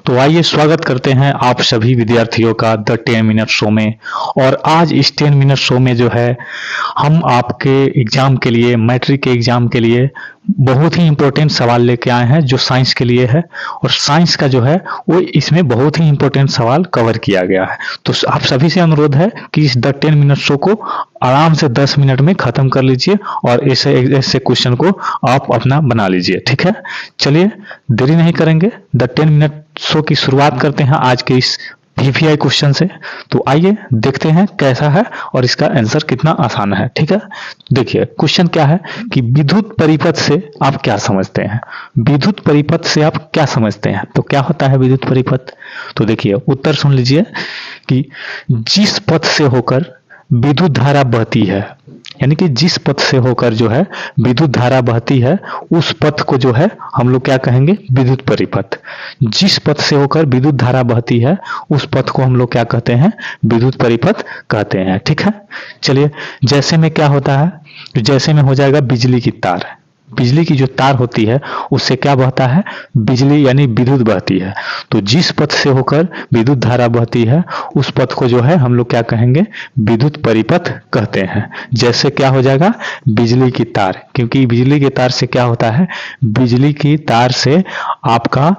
तो आइए स्वागत करते हैं आप सभी विद्यार्थियों का द 10 मिनट शो में। और आज इस 10 मिनट शो में जो है हम आपके एग्जाम के लिए, मैट्रिक के एग्जाम के लिए बहुत ही इम्पोर्टेंट सवाल लेके आए हैं जो साइंस के लिए है। और साइंस का जो है वो इसमें बहुत ही इम्पोर्टेंट सवाल कवर किया गया है। तो आप सभी से अनुरोध है कि इस द 10 मिनट शो को आराम से 10 मिनट में खत्म कर लीजिए और ऐसे ऐसे क्वेश्चन को आप अपना बना लीजिए। ठीक है, चलिए देरी नहीं करेंगे, द 10 मिनट शो की शुरुआत करते हैं आज के इस वीवीआई क्वेश्चन से। तो आइए देखते हैं कैसा है और इसका आंसर कितना आसान है। ठीक है, देखिए क्वेश्चन क्या है कि विद्युत परिपथ से आप क्या समझते हैं। विद्युत परिपथ से आप क्या समझते हैं, तो क्या होता है विद्युत परिपथ। तो देखिए उत्तर सुन लीजिए कि जिस पथ से होकर विद्युत धारा बहती है, यानी कि जिस पथ से होकर जो है विद्युत धारा बहती है उस पथ को जो है हम लोग क्या कहेंगे, विद्युत परिपथ। जिस पथ से होकर विद्युत धारा बहती है उस पथ को हम लोग क्या कहते हैं, विद्युत परिपथ कहते हैं। ठीक है, चलिए जैसे में क्या होता है, जैसे में हो जाएगा बिजली की तार। बिजली की जो तार होती है उससे क्या बहता है, बिजली यानी विद्युत बहती है। तो जिस पथ से होकर विद्युत धारा बहती है उस पथ को जो है हम लोग क्या कहेंगे, विद्युत परिपथ कहते हैं। जैसे क्या हो जाएगा, बिजली की तार, क्योंकि बिजली की तार से क्या होता है, बिजली की तार से आपका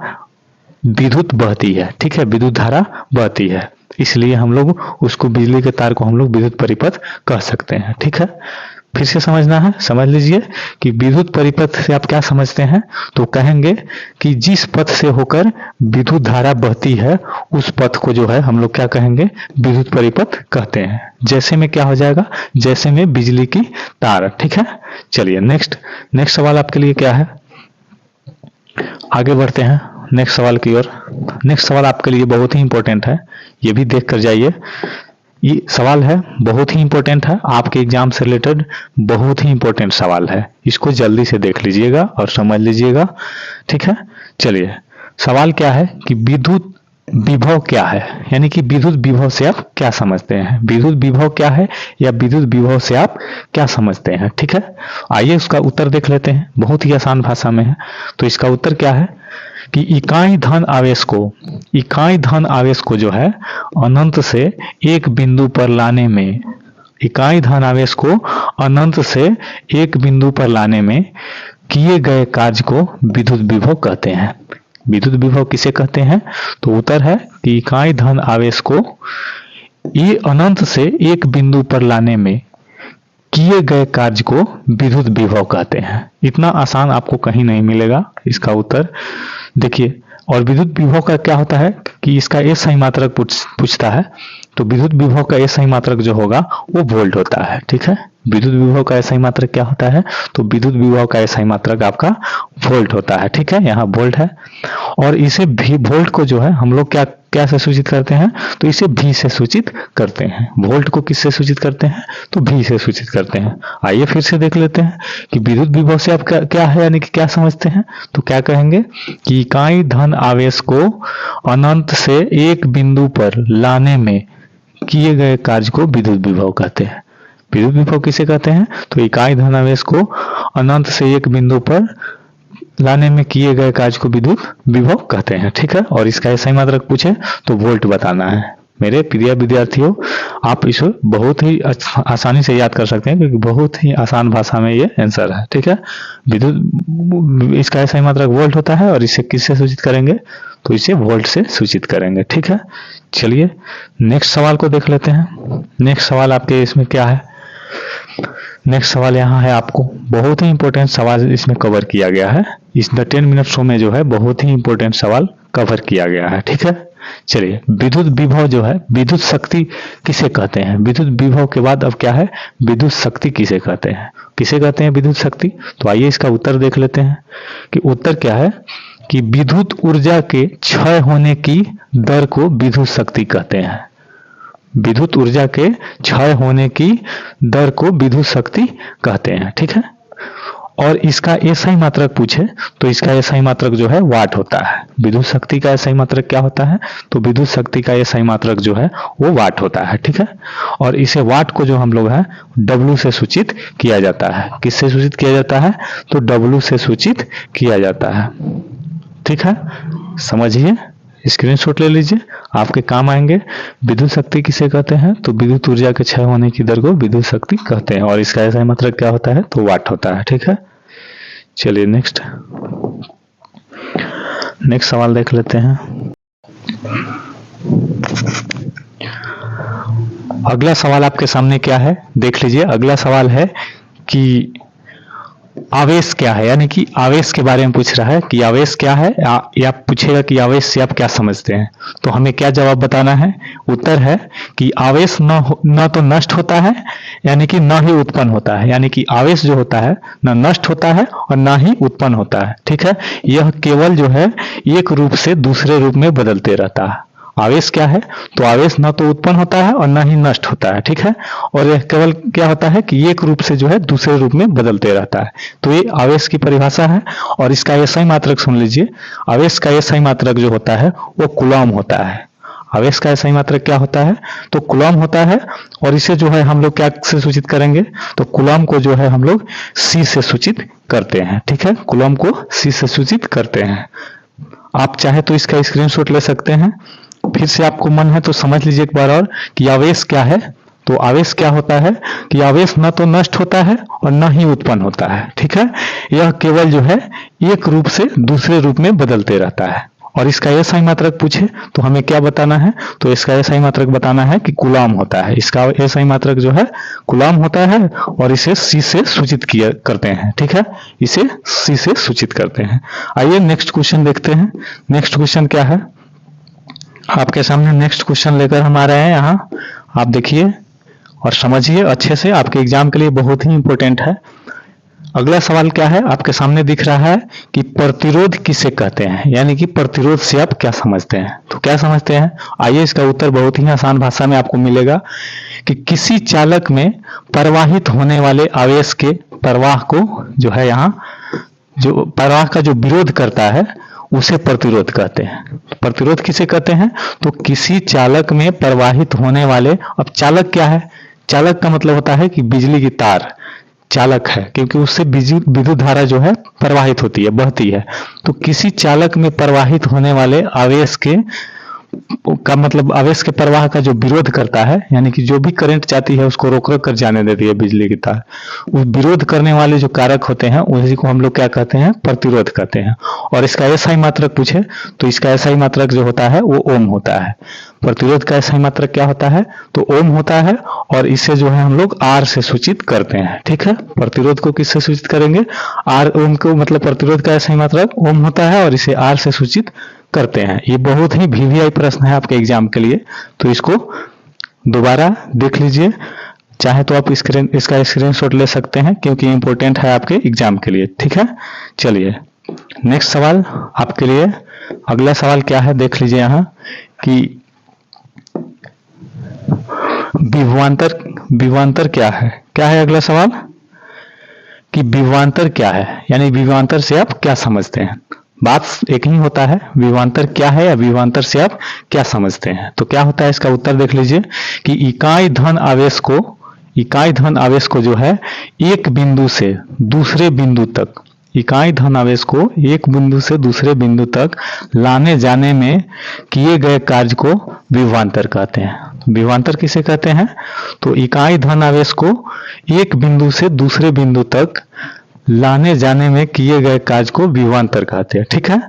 विद्युत बहती है। ठीक है, विद्युत धारा बहती है, इसलिए हम लोग उसको, बिजली के तार को हम लोग विद्युत परिपथ कह सकते हैं। ठीक है, फिर से समझना है, समझ लीजिए कि विद्युत परिपथ से आप क्या समझते हैं। तो कहेंगे कि जिस पथ से होकर विद्युत धारा बहती है उस पथ को जो है हम लोग क्या कहेंगे, विद्युत परिपथ कहते हैं। जैसे में क्या हो जाएगा, जैसे में बिजली की तार। ठीक है, चलिए नेक्स्ट सवाल आपके लिए क्या है, आगे बढ़ते हैं नेक्स्ट सवाल की ओर। नेक्स्ट सवाल आपके लिए बहुत ही इंपॉर्टेंट है, ये भी देख कर जाइए। ये सवाल है बहुत ही इंपॉर्टेंट है, आपके एग्जाम से रिलेटेड बहुत ही इंपॉर्टेंट सवाल है। इसको जल्दी से देख लीजिएगा और समझ लीजिएगा। ठीक है, चलिए सवाल क्या है कि विद्युत विभव क्या है, यानी कि विद्युत विभव से आप क्या समझते हैं। विद्युत विभव क्या है या विद्युत विभव से आप क्या समझते हैं। ठीक है, आइए उसका उत्तर देख लेते हैं, बहुत ही आसान भाषा में है। तो इसका उत्तर क्या है कि इकाई धन आवेश को जो है अनंत से एक बिंदु पर लाने में, इकाई धन आवेश को अनंत से एक बिंदु पर लाने में किए गए कार्य को विद्युत विभव कहते हैं। विद्युत विभव किसे कहते हैं, तो उत्तर है कि इकाई धन आवेश को ये अनंत से एक बिंदु पर लाने में किए गए कार्य को विद्युत विभव कहते हैं। इतना आसान आपको कहीं नहीं मिलेगा इसका उत्तर। देखिए, और विद्युत विभव का क्या होता है कि इसका एसआई मात्रक पूछता है, तो विद्युत विभव का एसआई मात्रक जो होगा वो वोल्ट होता है। ठीक है, विद्युत विभव का एसआई मात्रक क्या होता है, तो विद्युत विभव का एसआई मात्रक आपका वोल्ट होता है। ठीक है, यहाँ वोल्ट है और इसे भी, वोल्ट को जो है हम लोग क्या क्या से सूचित करते हैं, तो इसे भी से सूचित करते हैं। वोल्ट को किससे सूचित करते हैं, तो भी से सूचित करते हैं। आइए फिर से देख लेते हैं कि विद्युत विभव से आप क्या है, यानी कि क्या समझते हैं। तो क्या कहेंगे कि इकाई धन आवेश को अनंत से एक बिंदु पर लाने में किए गए कार्य को विद्युत विभव कहते हैं। विद्युत विभव किसे कहते हैं, तो इकाई धन आवेश को अनंत से एक बिंदु पर लाने में किए गए कार्य को विद्युत विभव कहते हैं। ठीक है, और इसका एसआई मात्रक पूछे तो वोल्ट बताना है। मेरे प्रिय विद्यार्थियों, आप इसे बहुत ही आसानी से याद कर सकते हैं क्योंकि बहुत ही आसान भाषा में ये आंसर है। ठीक है, विद्युत, इसका एसआई मात्रक वोल्ट होता है और इसे किससे सूचित करेंगे, तो इसे वोल्ट से सूचित करेंगे। ठीक है, चलिए नेक्स्ट सवाल को देख लेते हैं। नेक्स्ट सवाल आपके इसमें क्या है, नेक्स्ट सवाल यहाँ है, आपको बहुत ही इंपॉर्टेंट सवाल इसमें कवर किया गया है। इस द 10 मिनट शो में जो है बहुत ही इंपॉर्टेंट सवाल कवर किया गया है। ठीक है, चलिए विद्युत विभव जो है, विद्युत शक्ति किसे कहते हैं। विद्युत विभव के बाद अब क्या है, विद्युत शक्ति किसे कहते हैं, किसे कहते हैं विद्युत शक्ति। तो आइए इसका उत्तर देख लेते हैं कि उत्तर क्या है कि विद्युत ऊर्जा के क्षय होने की दर को विद्युत शक्ति कहते हैं। विद्युत ऊर्जा के क्षय होने की दर को विद्युत शक्ति कहते हैं। ठीक है, और इसका एसआई मात्रक पूछे तो इसका एसआई मात्रक जो है वाट होता है। विद्युत शक्ति का एसआई मात्रक क्या होता है, तो विद्युत शक्ति का एसआई मात्रक जो है वो वाट होता है। ठीक है, और इसे वाट को जो हम लोग है डब्ल्यू से सूचित किया जाता है। किससे सूचित किया जाता है, तो डब्ल्यू से सूचित किया जाता है। ठीक है, समझिए स्क्रीनशॉट ले लीजिए, आपके काम आएंगे। विद्युत शक्ति किसे कहते हैं? तो विद्युत ऊर्जा के क्षय होने की दर को विद्युत शक्ति कहते हैं, और इसका ऐसा मात्रक क्या होता है? तो वाट होता है। ठीक है, चलिए नेक्स्ट सवाल देख लेते हैं। अगला सवाल आपके सामने क्या है, देख लीजिए। अगला सवाल है कि आवेश क्या है, यानी कि आवेश के बारे में पूछ रहा है कि आवेश क्या है, या पूछेगा कि आवेश से आप क्या समझते हैं। तो हमें क्या जवाब बताना है? उत्तर है कि आवेश न तो नष्ट होता है, यानी कि न ही उत्पन्न होता है। यानी कि आवेश जो होता है न नष्ट होता है और न ही उत्पन्न होता है। ठीक है, यह केवल जो है एक रूप से दूसरे रूप में बदलते रहता है। आवेश क्या है? तो आवेश न तो उत्पन्न होता है और न ही नष्ट होता है। ठीक है, और यह केवल क्या होता है कि एक रूप से जो है दूसरे रूप में बदलते रहता है। तो ये आवेश की परिभाषा है। और इसका एसआई मात्रक सुन लीजिए। आवेश का एसआई मात्रक जो होता है वो कूलॉम होता है। आवेश का एसआई मात्रक क्या होता है? तो कूलॉम होता है। और इसे जो है हम लोग क्या से सूचित करेंगे? तो कूलॉम को जो है हम लोग सी से सूचित करते हैं। ठीक है, कूलॉम को सी से सूचित करते हैं। आप चाहे तो इसका स्क्रीनशॉट ले सकते हैं। फिर से आपको मन है तो समझ लीजिए एक बार और कि आवेश क्या है। तो आवेश क्या होता है कि आवेश न तो नष्ट होता है और न ही उत्पन्न होता है। ठीक है, यह केवल जो है एक रूप से दूसरे रूप में बदलते रहता है। और इसका एसआई मात्रक पूछे तो हमें क्या बताना है? तो इसका एसआई मात्रक बताना है कि कूलॉम होता है। इसका एसआई मात्रक जो है कूलॉम होता है, और इसे सी से सूचित किया करते हैं। ठीक है, इसे सी से सूचित करते हैं। आइए नेक्स्ट क्वेश्चन देखते हैं। नेक्स्ट क्वेश्चन क्या है? आपके सामने नेक्स्ट क्वेश्चन लेकर हम आ रहे हैं। यहाँ आप देखिए और समझिए अच्छे से, आपके एग्जाम के लिए बहुत ही इंपॉर्टेंट है। अगला सवाल क्या है? आपके सामने दिख रहा है कि प्रतिरोध किसे कहते हैं, यानी कि प्रतिरोध से आप क्या समझते हैं। तो क्या समझते हैं? आइए इसका उत्तर बहुत ही आसान भाषा में आपको मिलेगा कि किसी चालक में प्रवाहित होने वाले आवेश के प्रवाह को जो है, यहाँ जो प्रवाह का जो विरोध करता है उसे प्रतिरोध कहते हैं। प्रतिरोध किसे कहते हैं? तो किसी चालक में प्रवाहित होने वाले, अब चालक क्या है? चालक का मतलब होता है कि बिजली की तार चालक है, क्योंकि उससे विद्युत धारा जो है प्रवाहित होती है, बहती है। तो किसी चालक में प्रवाहित होने वाले आवेश का मतलब आवेश के प्रवाह का जो विरोध करता है, यानी कि जो भी करंट जाती है उसको रोक कर जाने देती है बिजली की तार। उस विरोध करने वाले जो कारक होते हैं उसी को हम लोग क्या कहते हैं? प्रतिरोध कहते हैं। और इसका एसआई मात्रक पूछे तो इसका एसआई मात्रक जो होता है वो ओम होता है। प्रतिरोध का एसआई मात्रक क्या होता है? तो ओम होता है। और इसे जो है हम लोग आर से सूचित करते हैं। ठीक है, प्रतिरोध को किससे सूचित करेंगे? आर। ओम को मतलब प्रतिरोध का एसआई मात्रक ओम होता है, और इसे आर से सूचित करते हैं। ये बहुत ही वीवीआई प्रश्न है आपके एग्जाम के लिए, तो इसको दोबारा देख लीजिए। चाहे तो आप इसका स्क्रीनशॉट ले सकते हैं, क्योंकि इंपॉर्टेंट है आपके एग्जाम के लिए। ठीक है, चलिए नेक्स्ट सवाल आपके लिए। अगला सवाल क्या है देख लीजिए यहाँ कि विभवांतर क्या है? क्या है अगला सवाल कि विभवांतर क्या है, यानी विभवांतर से आप क्या समझते हैं। बात एक ही होता है, विभवांतर क्या है या विभवांतर से आप क्या समझते हैं। तो क्या होता है इसका उत्तर देख लीजिए कि इकाई धन आवेश को जो है एक बिंदु से दूसरे बिंदु तक, इकाई धन आवेश को एक बिंदु से दूसरे बिंदु तक लाने जाने में किए गए कार्य को विभवांतर कहते हैं। विभवांतर किसे कहते हैं? तो इकाई धन आवेश को एक बिंदु से दूसरे बिंदु तक लाने जाने में किए गए कार्य को विभवांतर कहते हैं। ठीक है,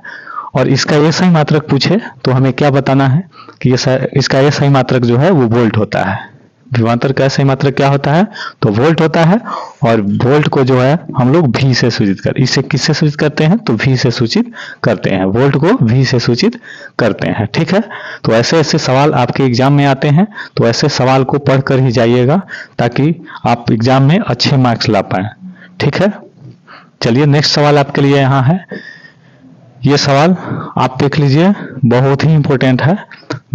और इसका एसआई मात्रक पूछे तो हमें क्या बताना है कि इसका एसआई मात्रक जो है वो वोल्ट होता है। विभवांतर का एसआई मात्रक क्या होता है? तो वोल्ट होता है। और वोल्ट को जो है हम लोग वी से सूचित कर, इसे किससे सूचित करते हैं? तो वी से सूचित करते हैं। वोल्ट को वी से सूचित करते हैं। ठीक है, तो ऐसे ऐसे सवाल आपके एग्जाम में आते हैं, तो ऐसे सवाल को पढ़कर ही जाइएगा ताकि आप एग्जाम में अच्छे मार्क्स ला पाए। ठीक है, चलिए नेक्स्ट सवाल आपके लिए यहाँ है। ये सवाल आप देख लीजिए, बहुत ही इंपॉर्टेंट है।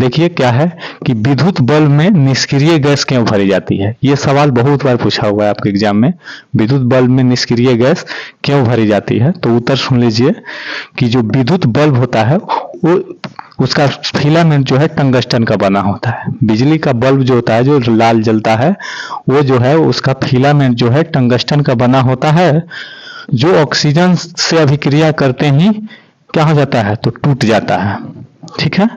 देखिए क्या है कि विद्युत बल्ब में निष्क्रिय गैस क्यों भरी जाती है। ये सवाल बहुत बार पूछा हुआ है आपके एग्जाम में, विद्युत बल्ब में निष्क्रिय गैस क्यों भरी जाती है। तो उत्तर सुन लीजिए कि जो विद्युत बल्ब होता है वो उसका फिलामेंट जो है टंगस्टन का बना होता है। बिजली का बल्ब जो होता है, जो लाल जलता है, वो जो है उसका फिलामेंट जो है टंगस्टन का बना होता है, जो ऑक्सीजन से अभिक्रिया करते ही क्या हो जाता है? तो टूट जाता है। ठीक है।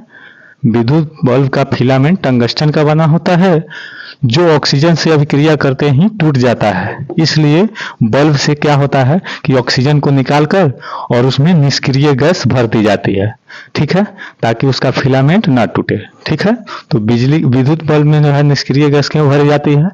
विद्युत बल्ब का फिलामेंट टंगस्टन का बना होता है, जो ऑक्सीजन से अभिक्रिया करते ही टूट जाता है। इसलिए बल्ब से क्या होता है कि ऑक्सीजन को निकालकर और उसमें निष्क्रिय गैस भर दी जाती है, ठीक है, ताकि उसका फिलामेंट ना टूटे। ठीक है, तो बिजली विद्युत बल्ब में जो है निष्क्रिय गैस क्यों भरी जाती है?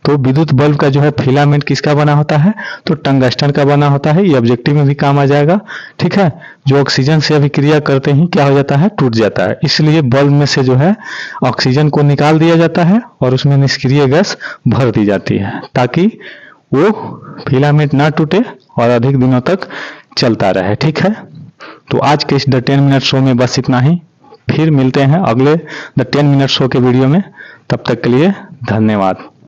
तो विद्युत बल्ब का जो है फिलामेंट किसका बना होता है? तो टंगस्टन का बना होता है। ये ऑब्जेक्टिव में भी काम आ जाएगा। ठीक है, जो ऑक्सीजन से अभिक्रिया करते ही क्या हो जाता है? टूट जाता है। इसलिए बल्ब में से जो है ऑक्सीजन को निकाल दिया जाता है और उसमें निष्क्रिय गैस भर दी जाती है, ताकि वो फिलामेंट ना टूटे और अधिक दिनों तक चलता रहे। ठीक है, तो आज के इस द 10 मिनट शो में बस इतना ही। फिर मिलते हैं अगले द 10 मिनट शो के वीडियो में। तब तक के लिए धन्यवाद।